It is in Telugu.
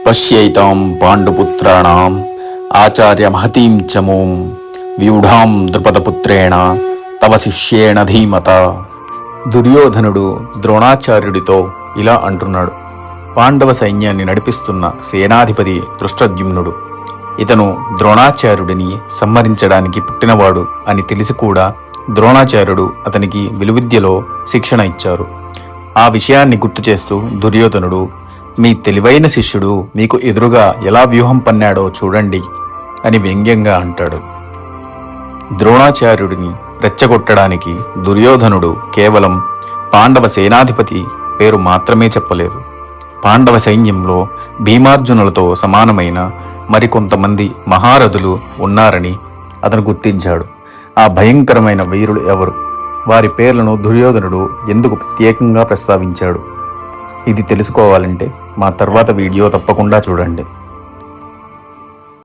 పశ్యైతాం పాండుపుత్రాణం ఆచార్య మహతీం చమూం వ్యూఢాం ద్రుపదపుత్రేణ తవ శిష్యేణ ధీమత. దుర్యోధనుడు ద్రోణాచార్యుడితో ఇలా అంటున్నాడు. పాండవ సైన్యాన్ని నడిపిస్తున్న సేనాధిపతి దృష్టద్యుమ్నుడు. ఇతను ద్రోణాచార్యుడిని సంహరించడానికి పుట్టినవాడు అని తెలిసి కూడా ద్రోణాచార్యుడు అతనికి విలువిద్యలో శిక్షణ ఇచ్చారు. ఆ విషయాన్ని గుర్తు చేస్తూ దుర్యోధనుడు, మీ తెలివైన శిష్యుడు మీకు ఎదురుగా ఎలా వ్యూహం పన్నాడో చూడండి అని వ్యంగ్యంగా అంటాడు. ద్రోణాచార్యుడిని రెచ్చగొట్టడానికి దుర్యోధనుడు కేవలం పాండవ సేనాధిపతి పేరు మాత్రమే చెప్పలేదు. పాండవ సైన్యంలో భీమార్జునులతో సమానమైన మరికొంతమంది మహారథులు ఉన్నారని అతను గుర్తించాడు. ఆ భయంకరమైన వీరులు ఎవరు? వారి పేర్లను దుర్యోధనుడు ఎందుకు ప్రత్యేకంగా ప్రస్తావించాడు? ఇది తెలుసుకోవాలంటే మా తర్వాత వీడియో తప్పకుండా చూడండి.